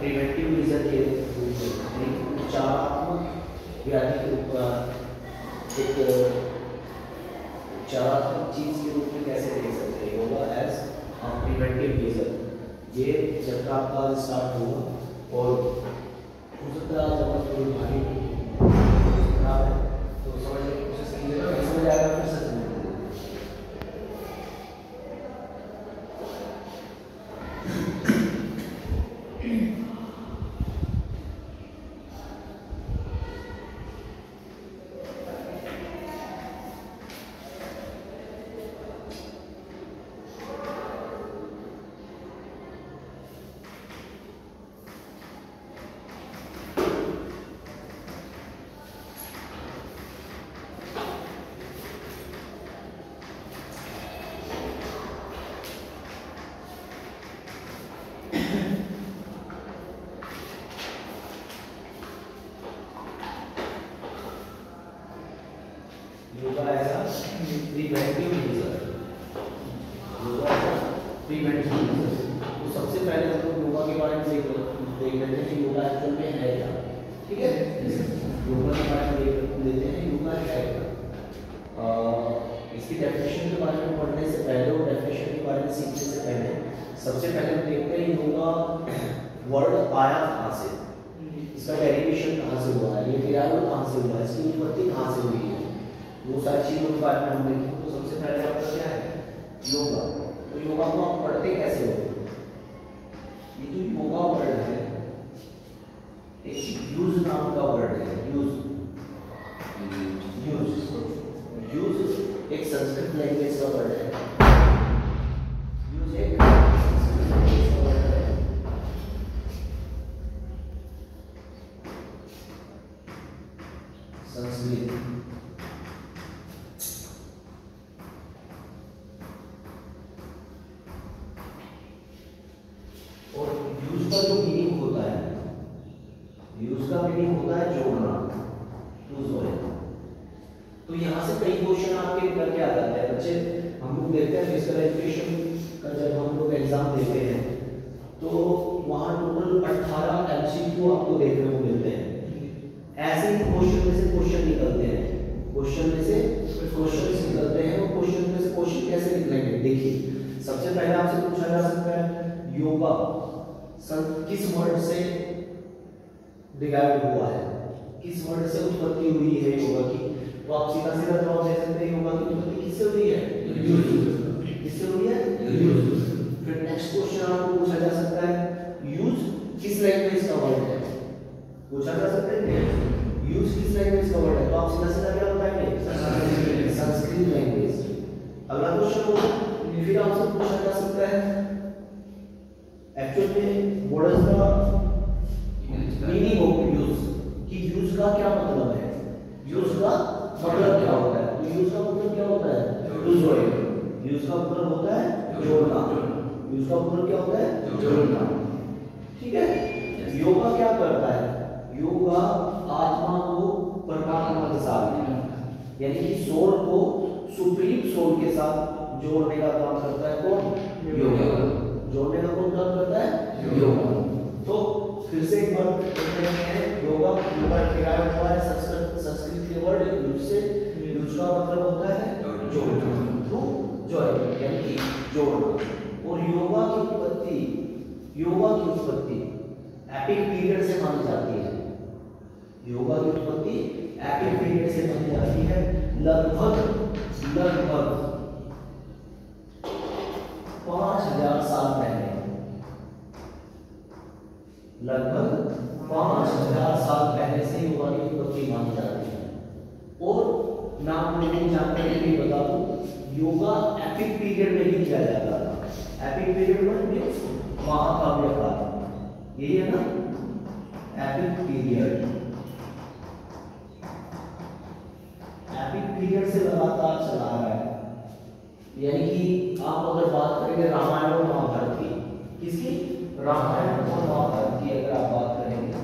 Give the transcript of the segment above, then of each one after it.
Preventive reason के रूप में, उपचारात्मक व्याधि के ऊपर एक उपचारात्मक चीज के रूप में कैसे देख सकते हैं योगा एज प्रिवेंटिव रीजन। ये चैप्टर आपका स्टार्ट होगा और हो सकता है जब कोई बीमारी खराब है तो समझने की कोशिश कीजिएगा, नहीं समझ आएगा फिर सच में yoga as a preventive measure, yoga as a preventive measure. तो सबसे पहले हम लोग योगा के बारे में देख लेते हैं कि योगा एक्चुअल में है क्या, ठीक है। योगा के बारे में देख लेते हैं योगा है क्या। इसकी डेफिनेशन के बारे में पढ़ने से पहले और डेफिनेशन के बारे में सीखने से पहले सबसे पहले हम देखते हैं योगा वर्ड आया कहाँ से, इसका डेरिवेशन कहाँ से हुआ है, ये डिराइव कहाँ से हुआ है, इसकी उत्पत्ति कहाँ से हुई है, वो सारी चीजों के बारे में हम देखेंगे। तो सबसे पहले आपका क्या है योगा। तो योगा को आप पढ़ते कैसे हो, ये जो योगा वर्ड है एक यूज नाम का वर्ड है, यूज यूज यूज एक संस्कृत लैंग्वेज का वर्ड है, यूज एक संस्कृत लैंग्वेज का वर्ड है। संस्कृत और यूज का जो मीनिंग होता है, यूज का मीनिंग होता है जोड़ना, यूज होने। तो यहाँ से कई क्वेश्चन आपके निकल के आ जाते हैं बच्चे। हम लोग देखते हैं फिजिकल एजुकेशन का जब हम लोग एग्जाम देते हैं तो वहाँ टोटल 18 एमसीक्यू आपको देखने को मिलते हैं। ऐसे ही क्वेश्चन में से क्वेश्चन निकलते हैं, क्वेश्चन में से क्वेश्चन निकलते हैं और क्वेश्चन में से क्वेश्चन कैसे निकलेंगे देखिए। सबसे पहले आपसे पूछा जा सकता है योगा किस वर्ड से डिराइव हुआ है, किस वर्ड से उत्पत्ति हुई है योगा की। तो आप सीधा सीधा जवाब दे सकते हैं योगा की उत्पत्ति किससे हुई है, यूज। किससे हुई है, यूज। फिर नेक्स्ट क्वेश्चन आपको पूछा जा सकता है यूज किस लैंग्वेज का वर्ड है, पूछा जा सकता है यूज किस लैंग्वेज का वर्ड है। तो आप सीधा सीधा क्या बताएंगे, संस्कृत लैंग्वेज। अगला क्वेश्चन होगा फिर आपसे पूछा जा सकता है एक्चुअल में what is the meaning of use, कि यूज का क्या मतलब है, यूज का मतलब क्या होता है। तो यूज का मतलब क्या होता है, यूज का मतलब होता है जोड़ना, यूज का मतलब क्या होता है, जोड़ना, ठीक है। योगा क्या करता है, योगा आत्मा को परमात्मा के साथ यानी कि सोल को सुप्रीम सोल के साथ जोड़ने का काम करता है कौन, योगा। जोड़ने का कौन काम करता है, योगा। तो फिर से एक बार देखते हैं योगा डिराइव हुआ है संस्कृत के वर्ड यूज से। यूज का मतलब होता है जोड़ना, तो जॉइन यानी कि जोड़ना। और योगा की उत्पत्ति एपिक पीरियड से मानी जाती है, योगा की उत्पत्ति एपिक पीरियड से मानी जाती है। लगभग 5000 साल पहले, लगभग 5000 साल पहले से योगा की उत्पत्ति मानी जाती है। और नाम लेने जानने के लिए बता दूं योगा एपिक पीरियड में ही किया जाता था। एपिक पीरियड मींस महाकाव्य काल, यही है ना एपिक पीरियड। एपिक पीरियड से लगातार चला रहा है, यानी कि आप अगर बात करेंगे रामायण और महाभारत की, किसकी, रामायण और महाभारत की अगर आप बात करेंगे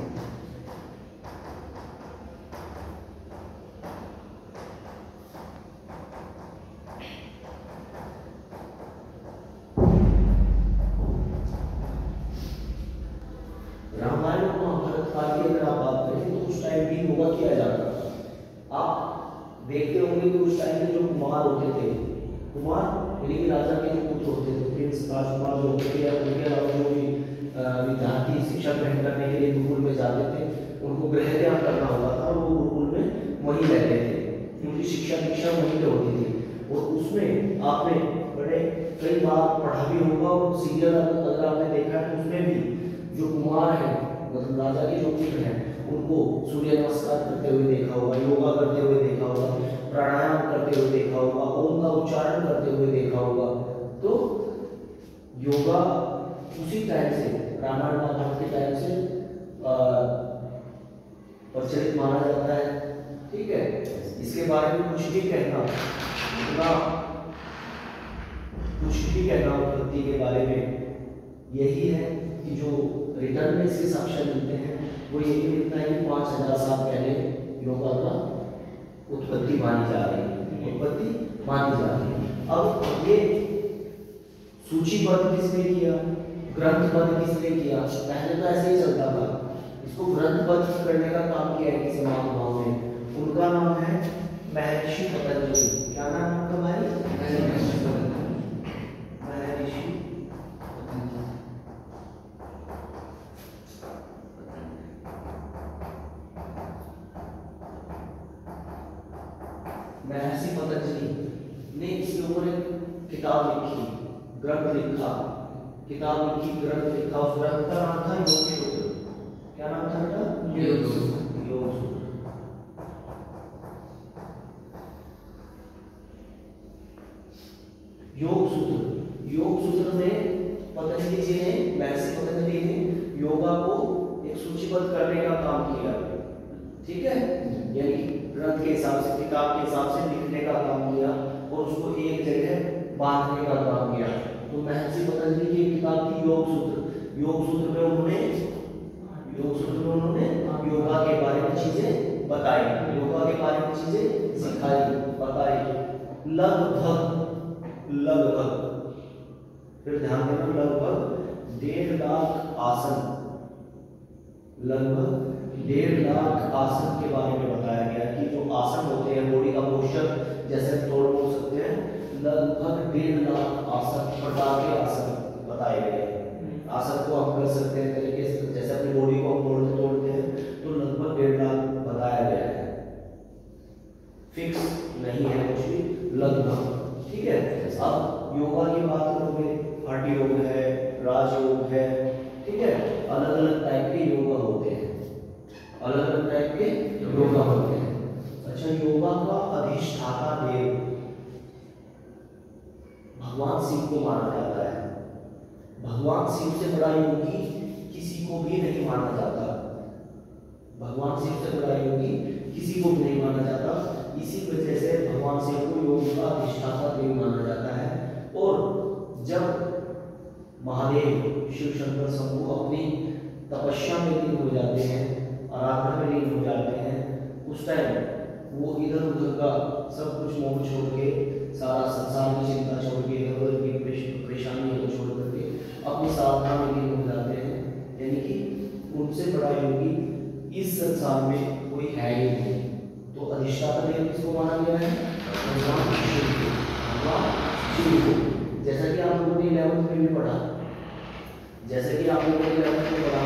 रामायण और महाभारत काल की अगर आप बात करें तो उस टाइम भी योगा किया जाता था। आप देखते होंगे कि उस टाइम में जो कुमार होते थे, कुमार यानी कि राजा के जो पुत्र होते थे, प्रिंस राजकुमार जो होते थे, उनके अलावा जो भी विद्यार्थी शिक्षा ग्रहण करने के लिए गुरुकुल में जाते थे, उनको गृह त्याग करना होता था और वो गुरुकुल में वहीं रहते थे, उनकी शिक्षा दीक्षा वहीं पे होती थी। और उसमें आपने बड़े कई बार पढ़ा भी होगा और सीरियल अगर आपने देखा है तो उसमें भी जो कुमार हैं, मतलब राजा के जो पुत्र हैं, उनको सूर्य नमस्कार करते हुए देखा होगा, योगा करते हुए देखा होगा, प्राणायाम करते हुए देखा होगा, ओम का उच्चारण करते हुए देखा होगा। तो योगा उसी टाइम से, रामायण महाभारत के टाइम से प्रचलित माना जाता है। ठीक है, इसके बारे में कुछ भी कहना, उत्पत्ति के बारे में यही है कि जो रिटर्न में इसके साक्ष्य मिलते हैं वो यही मिलता है कि 5000 साल पहले योगा का उत्पत्ति मानी जा रही है। अब ये सूचीबद्ध किसने किया, ग्रंथबद्ध किसने किया? पहले तो ऐसे ही चलता था, इसको ग्रंथबद्ध करने का काम किया है किसी महानुभाव ने, उनका नाम है महर्षि पतंजलि। क्या नाम है उनका भाई? महर्षि पतंजलि। महर्षि पतंजलि ने इसके ऊपर एक किताब लिखी, ग्रंथ लिखा, ग्रंथ लिखा। उस ग्रंथ का नाम था योग सूत्र। क्या नाम था बेटा? योग सूत्र। योग सूत्र में पतंजलि जी ने, महर्षि पतंजलि ने योगा को एक सूचीबद्ध करने का काम किया। ठीक है, यानी ग्रंथ के हिसाब से, किताब के हिसाब से लिखने का काम किया और उसको एक जगह बांधने का काम किया। तो महर्षि पतंजलि की किताब थी योग सूत्र। योग सूत्र में उन्होंने योगा के बारे में चीजें बताई, योगा के बारे में चीजें सिखाई, बताई। लगभग फिर ध्यान देना, लगभग 1.5 लाख आसन, लगभग 1.5 लाख आसन के बारे में बताया गया कि जो आसन होते हैं, बॉडी का पोस्चर जैसे तोड़ बोल सकते हैं, लगभग 1.5 लाख आसन, प्रकार के आसन बताए गए। आसन को हम कर सकते हैं तरीके से, जैसे अपनी बॉडी को हम तोड़ते हैं, तो लगभग 1.5 लाख बताया गया है। फिक्स नहीं है कुछ भी, लगभग। ठीक है, अब योगा की बात करोगे, हठ योग है, राजयोग है। ठीक है, अलग अलग टाइप के योगा होते हैं, अच्छा, योगा का अधिष्ठाता देव भगवान शिव को माना जाता है। भगवान शिव से बड़ा योगी किसी को भी नहीं माना जाता। भगवान शिव से बड़ा योगी किसी को भी नहीं माना जाता। इसी वजह से भगवान शिव को योग का अधिष्ठाता देव माना जाता है। और जब महादेव शिव शंकर शंभु अपनी तपस्या में लीन हो जाते हैं, आराधना में लीन हो जाते हैं, उस टाइम वो इधर उधर का सब कुछ मोह छोड़ के, सारा संसार की चिंता छोड़ के, इधर उधर की परेशानियों को छोड़ करके अपनी साधना में लीन हो जाते हैं। यानी कि उनसे बड़ा योगी इस संसार में कोई है ही नहीं। तो अधिष्ठाता देव किसको माना गया है? भगवान शिव को। जैसा कि आप लोगों ने 11th में भी पढ़ा, जैसे कि आप लोगों ने 11th में पढ़ा,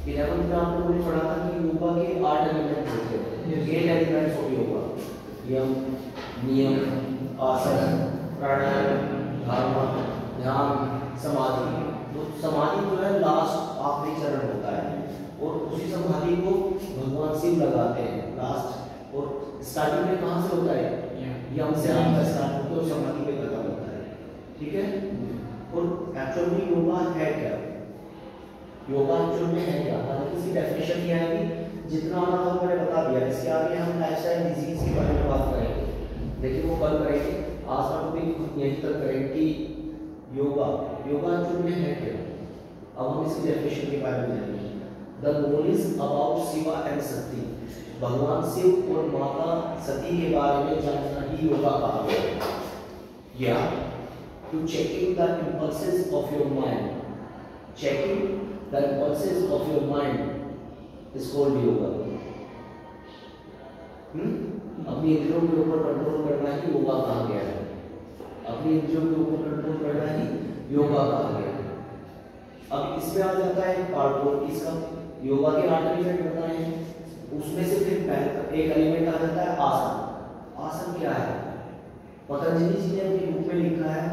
11th में आप लोगों ने पढ़ा था कि योगा के 8 एलिमेंट्स होते हैं। 8 एलिमेंट्स हो योगा, यम, नियम, आसन, प्राणायाम, धारणा, ध्यान, समाधि। तो समाधि जो है लास्ट आखिरी चरण होता है और उसी समाधि को भगवान शिव लगाते हैं लास्ट। और स्टार्टिंग में कहाँ से होता है? यम से आपका स्टार्ट होता है और समाधि पे खत्म होता है। ठीक है, और एक्चुअल में योगा है क्या? योगा एक्चुअल में है क्या? हालांकि इसकी डेफिनेशन नहीं आएगी, जितना आना था मैंने बता दिया। इसके आगे हम लाइफस्टाइल डिजीज के बारे में बात करेंगे, लेकिन वो कल करेंगे। आज का टॉपिक यहीं तक करेंगे कि योगा एक्चुअल में है क्या। अब हम इसकी डेफिनेशन के बारे में जानेंगे। The knowledge about Shiva and Sati, भगवान शिव और माता सती के बारे में जानना ही योगा कहा गया है। या to checking the impulses of your mind. Checking the impulses of your mind is called yoga. अपनी इंद्रियों के ऊपर कंट्रोल करना ही योगा कहा गया है। अपनी इंद्रियों के ऊपर कंट्रोल करना ही योगा कहा गया है। अब इसमें आ जाता है पार्ट 4 इसका, योगा के 8 एलिमेंट बताए हैं, उसमें से फिर एक एलिमेंट आ जाता है आसन। आसन क्या है? पतंजलि जी ने अपनी बुक में लिखा है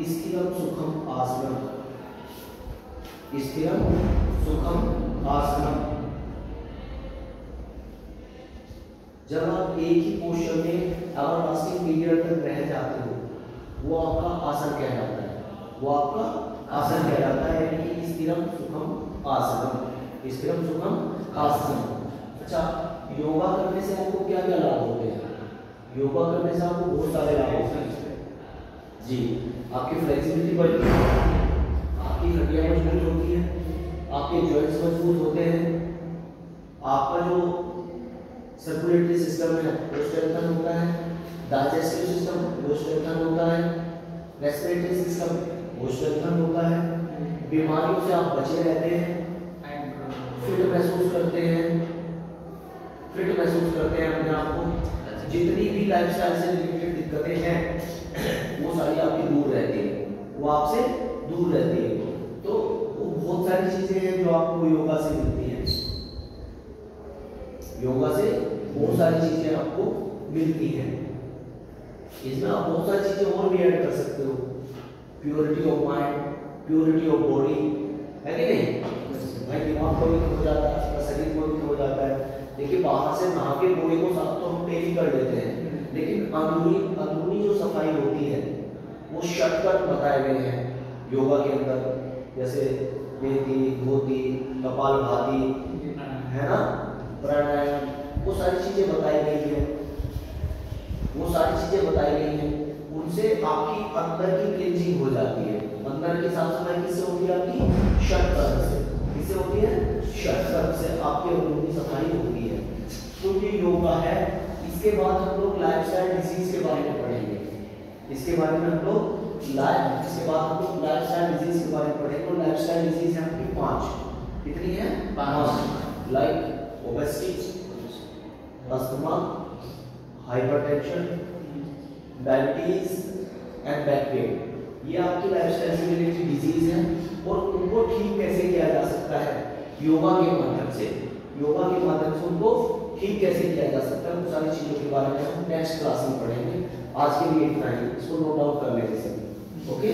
स्थिरम सुखम आसनम। स्थिरम सुखम आसनम। जब आप एक ही पोस्चर में एवरलास्टिंग पीरियड तक रह जाते हो, वो आपका आसन कहलाता है। वो आपका आसन कहलाता है, यानी स्थिरम सुखम आसनम। स्थिरम सुखम आसनम। अच्छा, योगा करने से आपको क्या क्या लाभ होते हैं? योगा करने से आपको बहुत सारे लाभ होते हैं जी। आपकी फ्लेक्सिबिलिटी बढ़ती है, आपकी हड्डियां मजबूत होती है, आपके जॉइंट्स मजबूत होते हैं, आपका जो सर्कुलेटरी सिस्टम है वो स्ट्रेंथन होता है, डाइजेस्टिव सिस्टम वो स्ट्रेंथन होता है, रेस्पिरेटरी सिस्टम वो स्ट्रेंथन होता है, बीमारियों से आप बचे रहते हैं, फिट महसूस करते हैं अपने आप को। जितनी भी लाइफस्टाइल से रिलेटेड दिक्कतें हैं वो सारी आपकी दूर रहती है, वो आपसे दूर रहती है। तो वो बहुत सारी चीजें हैं जो आपको योगा से मिलती हैं। योगा से बहुत सारी चीजें आपको मिलती हैं। इसमें आप बहुत सारी चीजें और भी ऐड कर सकते हो, purity of mind, purity of body, है कि नहीं? भाई दिमाग पवित्र हो जाता है, आपका शरीर पवित्र हो जाता है। देखिए, बाहर से नहा के बॉडी को साफ तो हम डेली कर लेते हैं, लेकिन अंदरूनी जो सफाई होती है वो शॉर्टकट बताए गए हैं योगा के अंदर, जैसे वेदी, धोती, कपालभाति, है ना, प्राणायाम, वो सारी चीजें बताई गई हैं। उनसे आपकी अंदर की क्लींजिंग हो जाती है। अंदर की साफ सफाई किससे होती है? आपकी शॉर्टकट से। किससे होती है? शॉर्टकट से आपकी अंदरूनी सफाई होती है। तो ये योगा है। इसके बाद हम लोग लाइफस्टाइल डिजीज के बारे में पढ़ेंगे। इसके बाद हम लोग लाइफस्टाइल डिजीज के बारे में पढ़ेंगे। तो लाइफस्टाइल डिजीज है आपकी 5। कितनी है? 5। Like obesity, asthma, hypertension, diabetes and back pain, ये आपकी लाइफस्टाइल से रिलेटेड डिजीज है। और उनको ठीक कैसे किया जा सकता है? योगा के माध्यम से उनको ठीक कैसे किया जा सकता है, उन सारी चीजों के बारे में हम नेक्स्ट क्लास में पढ़ेंगे। आज के लिए इतना ही, इसको नोट डाउन कर लेते हैं। ओके।